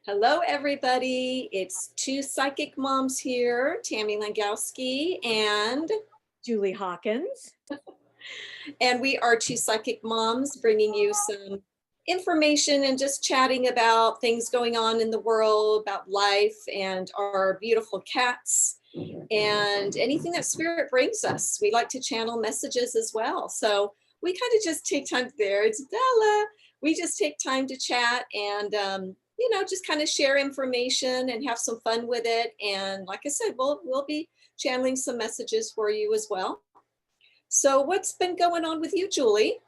Hello, everybody. It's two psychic moms here, Tammy Langowski, Julie Hawkins. and we are two psychic moms bringing you some information and just chatting about things going on in the world, about life and our beautiful cats and anything that spirit brings us. We like to channel messages as well. So we kind of just take time there. It's Bella. We just take time to chat and just kind of share information and have some fun with it. And like I said, we'll be channeling some messages for you as well. So what's been going on with you, Julie?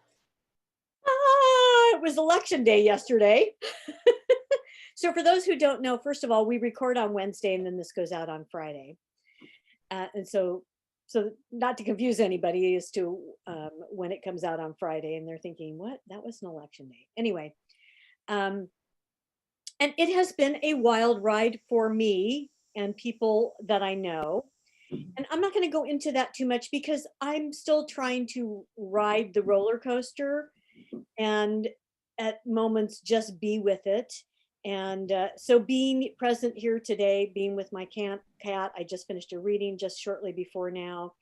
It was election day yesterday. So for those who don't know, first of all, we record on Wednesday and then this goes out on Friday. And so not to confuse anybody as to when it comes out on Friday and they're thinking, what? That was an election day. Anyway, and it has been a wild ride for me and people that I know. And I'm not going to go into that too much because I'm still trying to ride the roller coaster and at moments just be with it. And so being present here today, being with my cat, I just finished a reading just shortly before now,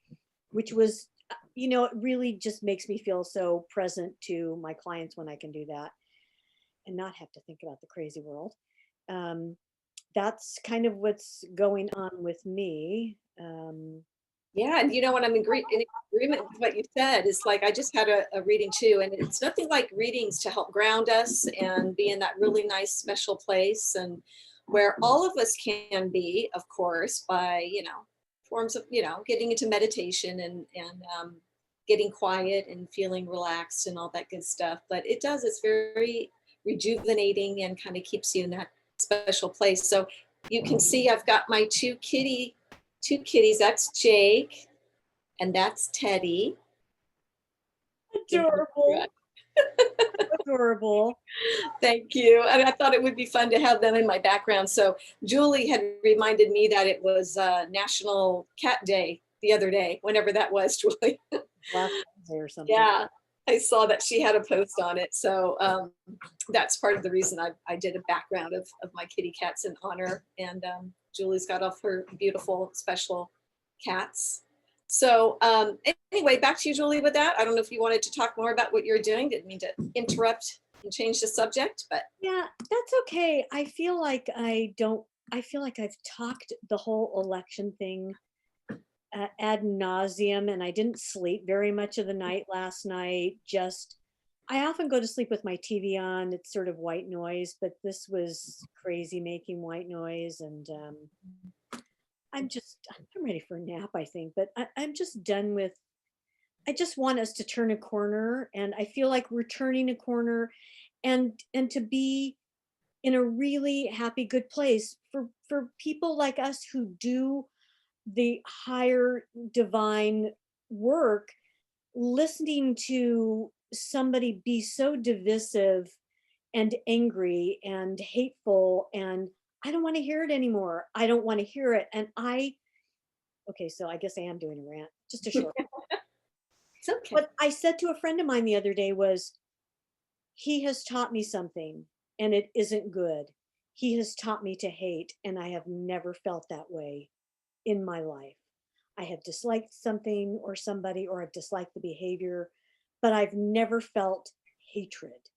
which was, it really just makes me feel so present to my clients when I can do that and not have to think about the crazy world. That's kind of what's going on with me. Yeah, and what I'm in agreement with what you said. Is like I just had a reading too, and it's nothing like readings to help ground us and be in that really nice special place and where all of us can be, of course, by forms of getting into meditation and getting quiet and feeling relaxed and all that good stuff. But it's very rejuvenating and kind of keeps you in that special place. So you can see I've got my two kitties. That's Jake and that's Teddy. Adorable. Adorable. Thank you. And I thought it would be fun to have them in my background. So Julie had reminded me that it was National Cat Day the other day, whenever that was, Julie. Last Wednesday or something. Yeah, I saw that she had a post on it. So that's part of the reason I did a background of my kitty cats in honor. And Julie's got off her beautiful special cats. So anyway, back to you, Julie, with that. I don't know if you wanted to talk more about what you're doing. Didn't mean to interrupt and change the subject, but. Yeah, that's okay. I feel like I've talked the whole election thing ad nauseum, and I didn't sleep very much of the night last night. I often go to sleep with my TV on. It's sort of white noise, but this was crazy making white noise. And I'm ready for a nap, I think, but I'm just done with, I just want us to turn a corner. And I feel like we're turning a corner and to be in a really happy, good place for people like us who do the higher divine work. Listening to somebody be so divisive and angry and hateful, and I don't want to hear it anymore. I don't want to hear it. And okay, so I guess I am doing a rant, just a short. It's okay. What I said to a friend of mine the other day was, he has taught me something and it isn't good. He has taught me to hate, and I have never felt that way in my life. I have disliked something or somebody, or I've disliked the behavior, but I've never felt hatred.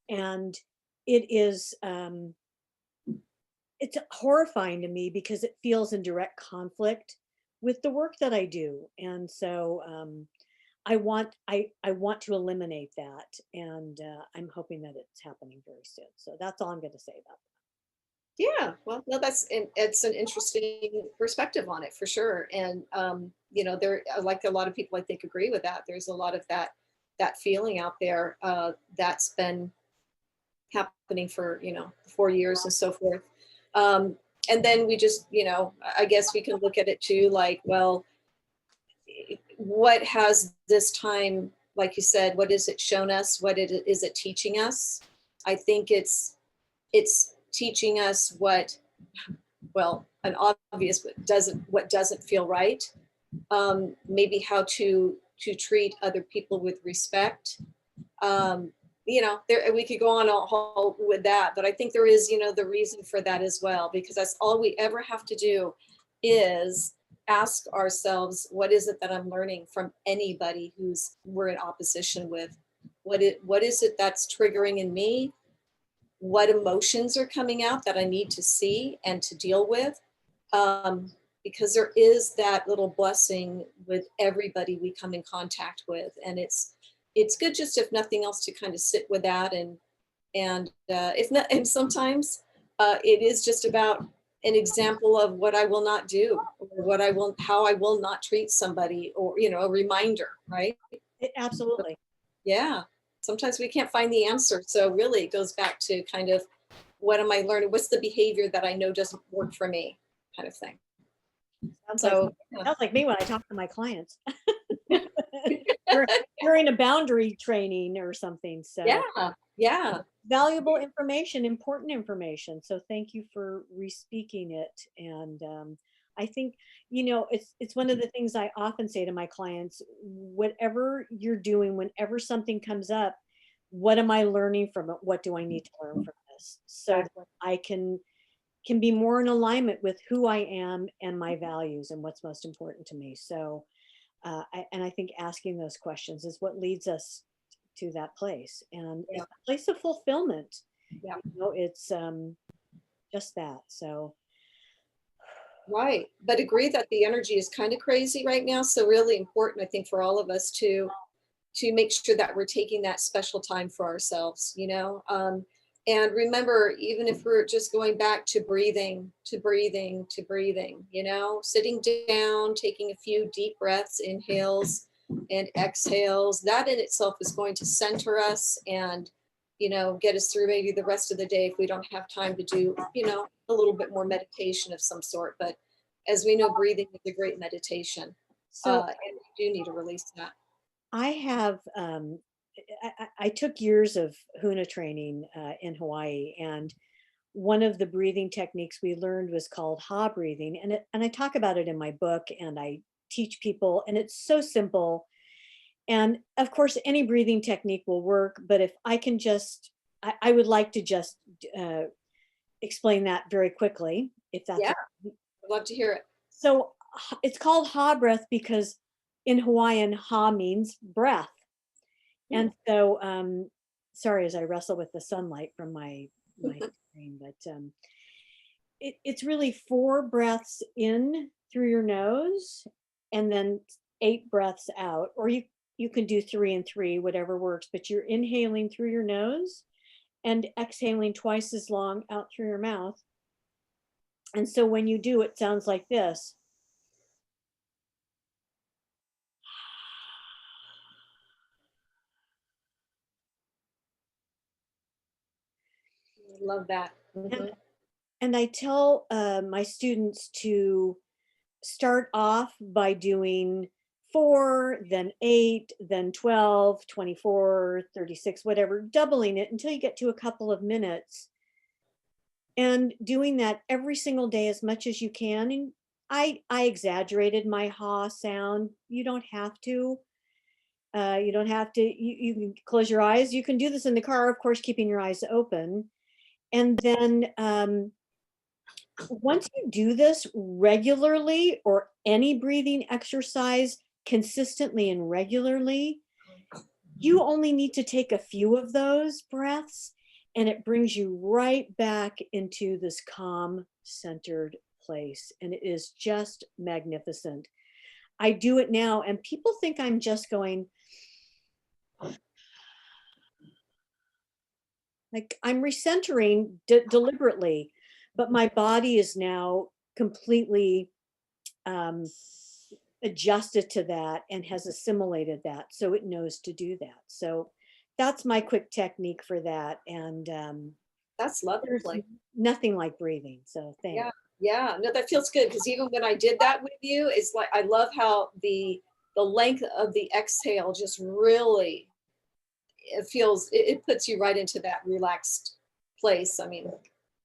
And it is, it's horrifying to me because it feels in direct conflict with the work that I do. And so I want to eliminate that, and I'm hoping that it's happening very soon. So that's all I'm going to say about that. Yeah, well, no, it's an interesting perspective on it for sure. And there, like a lot of people, I think, agree with that. There's a lot of that feeling out there that's been happening for 4 years and so forth. And then we just, I guess we can look at it too, like, well, what has this time, like you said, what has it shown us? Is it teaching us? I think it's teaching us an obvious, what doesn't feel right. Maybe how to treat other people with respect. there, we could go on a whole with that, but I think there is, the reason for that as well, because that's all we ever have to do is ask ourselves, what is it that I'm learning from anybody who's we're in opposition with? What is it that's triggering in me? What emotions are coming out that I need to see and to deal with? Um, because there is that little blessing with everybody we come in contact with, and it's good, just if nothing else, to kind of sit with that, and if not, and sometimes it is just about an example of what I will not do, or how I will not treat somebody, or a reminder, right? Absolutely. Yeah. Sometimes we can't find the answer, so really it goes back to kind of, what am I learning? What's the behavior that I know doesn't work for me, kind of thing. Sounds like So yeah. sounds like me when I talk to my clients. During a boundary training or something. So Yeah, yeah, valuable information, important information. So thank you for respeaking it. And I think, it's one of the things I often say to my clients: whatever you're doing, whenever something comes up, what am I learning from it? What do I need to learn from this? So that exactly. I can be more in alignment with who I am and my values and what's most important to me. So and I think asking those questions is what leads us to that place, and Yeah, it's a place of fulfillment. yeah. It's just that. So Right. But agree that the energy is kind of crazy right now. So really important, I think, for all of us to make sure that we're taking that special time for ourselves, and remember, even if we're just going back to breathing, to breathing, sitting down, taking a few deep breaths, inhales and exhales, that in itself is going to center us and, get us through maybe the rest of the day if we don't have time to do, a little bit more meditation of some sort. But as we know, breathing is a great meditation. so And we do need to release that. I have I took years of Huna training in Hawaii, and one of the breathing techniques we learned was called Ha breathing, and I talk about it in my book, and I teach people, and it's so simple. And of course, any breathing technique will work, but if I can just, I would like to just uh, explain that very quickly, if that's Yeah, okay. I'd love to hear it. So it's called Ha breath because in Hawaiian, Ha means breath. Hmm. And so, sorry, as I wrestle with the sunlight from my screen, but it's really 4 breaths in through your nose, and then 8 breaths out, or you can do 3 and 3, whatever works. But you're inhaling through your nose and exhaling twice as long out through your mouth. And so when you do, it sounds like this. Love that. And, Mhm. and I tell my students to start off by doing 4, then 8, then 12, 24, 36, whatever, doubling it until you get to a couple of minutes, and doing that every single day as much as you can. And I exaggerated my ha sound. You don't have to. You don't have to. You can close your eyes. You can do this in the car, of course, keeping your eyes open. And then once you do this regularly, or any breathing exercise consistently and regularly, you only need to take a few of those breaths, and it brings you right back into this calm, centered place. And it is just magnificent. I do it now, and people think I'm just going, like, I'm recentering deliberately, but my body is now completely um, adjusted to that and has assimilated that, so it knows to do that. So that's my quick technique for that. And That's there's lovely. nothing like breathing. So thanks. Yeah, yeah. No, that feels good, because even when I did that with you, it's like I love how the length of the exhale just really, it puts you right into that relaxed place. I mean,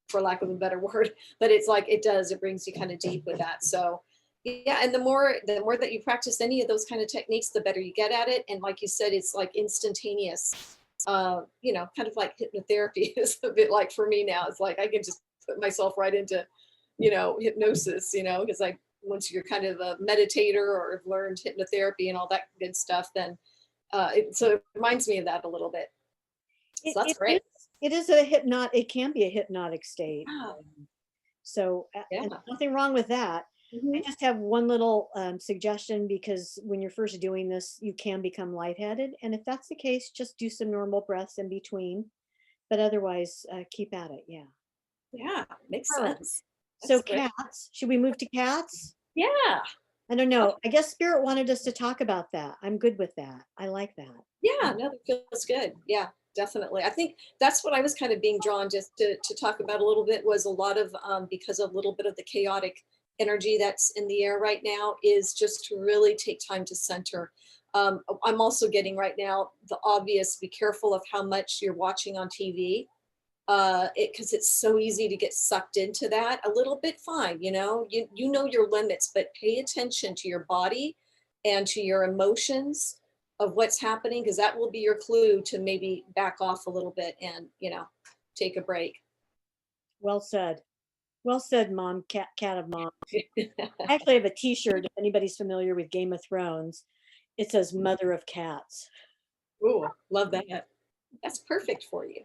for lack of a better word, but it's like it brings you kind of deep with that. So yeah, and the more that you practice any of those kind of techniques, the better you get at it. And like you said, it's like instantaneous. kind of like hypnotherapy is a bit like for me now. It's like I can just put myself right into, hypnosis, because once you're kind of a meditator or have learned hypnotherapy and all that good stuff, then so it reminds me of that a little bit. It So that's it is great. it is a it can be a hypnotic state. Wow. So, and Yeah. nothing wrong with that. I Mhm. just have one little suggestion, because when you're first doing this, you can become lightheaded. And if that's the case, just do some normal breaths in between. But otherwise, keep at it. Yeah. Yeah. Makes All right. sense. So That's great. cats, should we move to cats? Yeah. I don't know. I guess Spirit wanted us to talk about that. I'm good with that. I like that. Yeah, no, that feels good. Yeah, definitely. I think that's what I was kind of being drawn just to talk about a little bit was a lot of because of a little bit of the chaotic energy that's in the air right now is just to really take time to center. I'm also getting right now the obvious, be careful of how much you're watching on TV because it's so easy to get sucked into that a little bit. Fine, you know your limits, but pay attention to your body and to your emotions of what's happening, because that will be your clue to maybe back off a little bit and take a break. Well said. Well said, Mom. Cat of Mom. I actually have a T-shirt. If anybody's familiar with Game of Thrones, it says "Mother of Cats." Ooh, love that. That's perfect for you.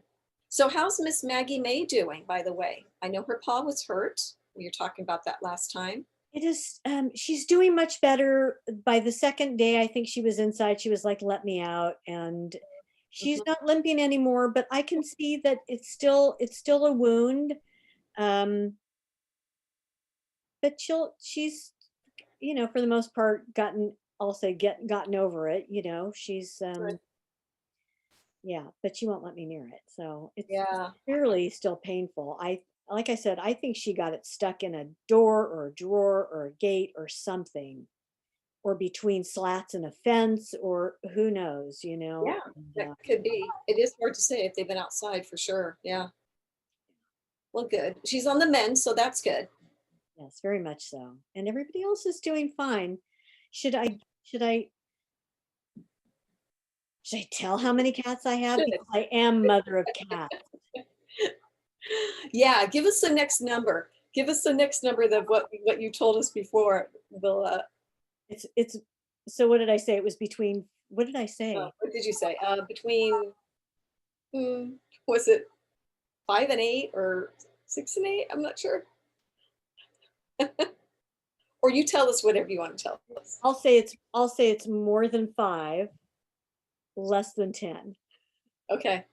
So how's Miss Maggie May doing, by the way? I know her paw was hurt. We were talking about that last time. It is. She's doing much better. By the second day, I think she was inside. She was like, "Let me out," and she's Mhm. not limping anymore. But I can see that it's still a wound. Um, but she's for the most part gotten. I'll say gotten over it. She's Good. yeah, but she won't let me near it. So it's Yeah. clearly still painful. Like I said, I think she got it stuck in a door or a drawer or a gate or something, or between slats in a fence, or who knows. Yeah, And, that could be. It is hard to say if they've been outside for sure. Yeah. Well, good. She's on the mend, so that's good. yes, very much so. And everybody else is doing fine. Should I should I should I tell how many cats I have? Should. Because I am mother of cats. Yeah, give us the next number. Give us the next number of what you told us before. We'll It's so what did I say? It was between, what did I say? what did you say? Between was it 5 and 8 or 6 and 8? I'm not sure. Or you tell us whatever you want to tell us. I'll say it's more than 5, less than 10. Okay.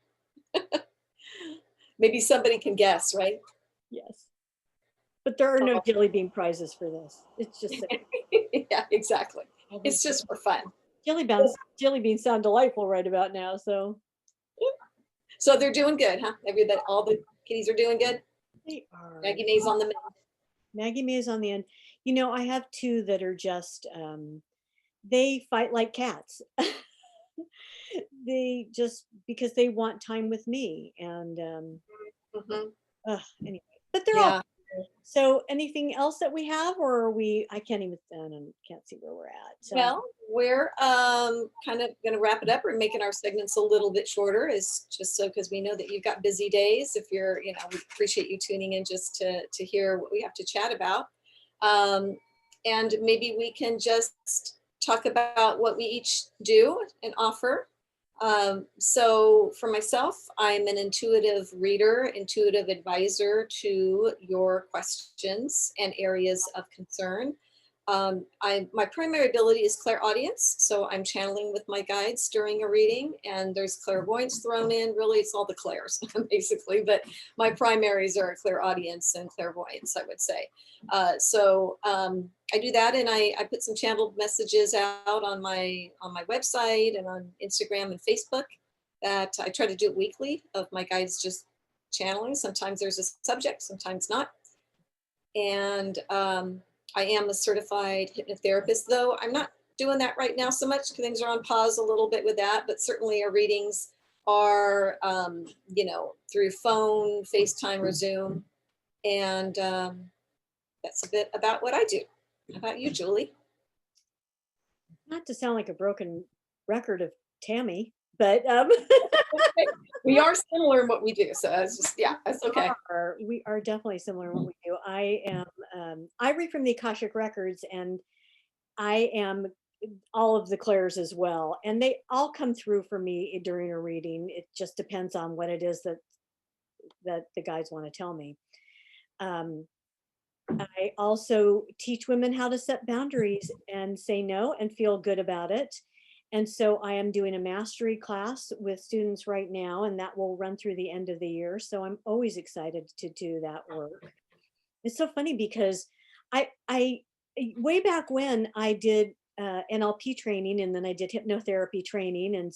Maybe somebody can guess, right? Yes. But there are no Oh. jelly bean prizes for this. It's just that Yeah, exactly. although It's just for fun. jelly beans sound delightful right about now. So So they're doing good, huh? Everybody, all the kitties are doing good. they are. Maggie May's on the mend. Maggie May is on the end. I have two that are just they fight like cats. They just because they want time with me, and Mhm. anyway. But they're all Yeah. here. So anything else that we have, or are we? I can't even and can't see where we're at. So Well, we're kind of going to wrap it up. We're making our segments a little bit shorter, is just so because we know that you've got busy days. If you're, we appreciate you tuning in just to hear what we have to chat about. Um, and maybe we can just talk about what we each do and offer. So for myself, I'm an intuitive reader, intuitive advisor to your questions and areas of concern. My primary ability is clairaudience, so I'm channeling with my guides during a reading, and there's clairvoyance thrown in. Really, it's all the clairs, basically, but my primaries are clairaudience and clairvoyance, I would say. So I do that, and I put some channeled messages out on my website and on Instagram and Facebook. That I try to do it weekly of my guides just channeling. Sometimes there's a subject, sometimes not, and I am a certified hypnotherapist, though I'm not doing that right now so much because things are on pause a little bit with that. But certainly our readings are, through phone, FaceTime, or Zoom. And that's a bit about what I do. How about you, Julie? not to sound like a broken record of Tammy, but We are similar in what we do. So it's just, yeah, that's okay. we are definitely similar in what we do. I am, I read from the Akashic Records, and I am all of the clairs as well. And they all come through for me during a reading. It just depends on what it is that the guides want to tell me. Um, I also teach women how to set boundaries and say no and feel good about it. And so I am doing a mastery class with students right now, and that will run through the end of the year. So I'm always excited to do that work. It's so funny because I way back when I did NLP training, and then I did hypnotherapy training, and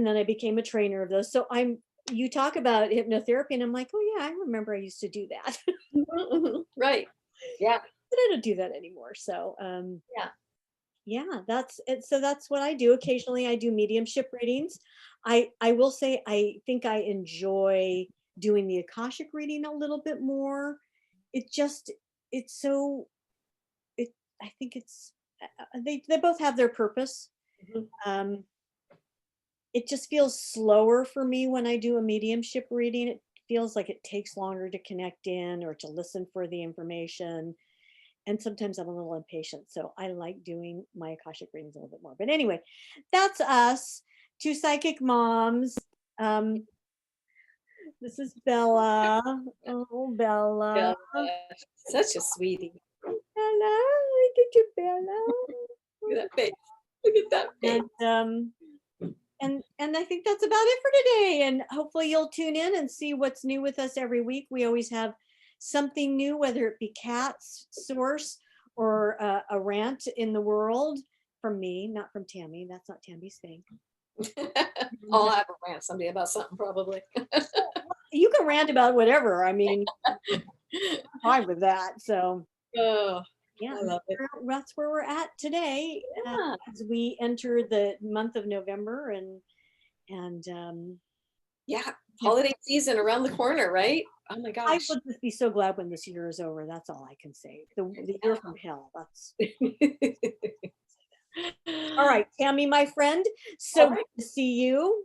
then I became a trainer of those. So you talk about hypnotherapy, and I'm like, oh yeah, I remember I used to do that. Mhm, mhm. Right. Yeah. But I don't do that anymore. So Yeah. yeah, that's it. So that's what I do. Occasionally I do mediumship readings. I will say I think I enjoy doing the Akashic reading a little bit more. It just it's so it I think it's they both have their purpose. Mhm. Um it just feels slower for me when I do a mediumship reading. It feels like it takes longer to connect in or to listen for the information. And sometimes I'm a little impatient. So I like doing my Akashic readings a little bit more. But anyway, that's us, two psychic moms. Um, this is Bella. Oh, Yeah. Bella. Such a sweetie. Bella. Look at you, Bella. Look at that face. Look at that face. And I think that's about it for today. And hopefully you'll tune in and see what's new with us every week. We always have something new, whether it be cats, source, or a rant in the world from me, not from Tammy. That's not Tammy's thing. I'll have a rant someday about something probably. You can rant about whatever. I mean, I'm fine with that. So Oh, yeah, I love it. that's where we're at today Yeah. as we enter the month of November, and Yeah. Holiday season around the corner, right? Oh my I gosh. will just be so glad when this year is over. That's all I can say. The year from hell. That's all right, Tammy, my friend. All So good right. to see you.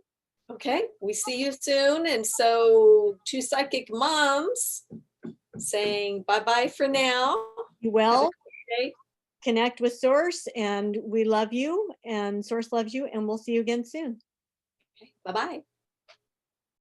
Okay. We see you soon. And so, two psychic moms saying bye bye for now. Be Have a well. great day. Connect with Source, and we love you, and Source loves you, and we'll see you again soon. Okay. Bye bye.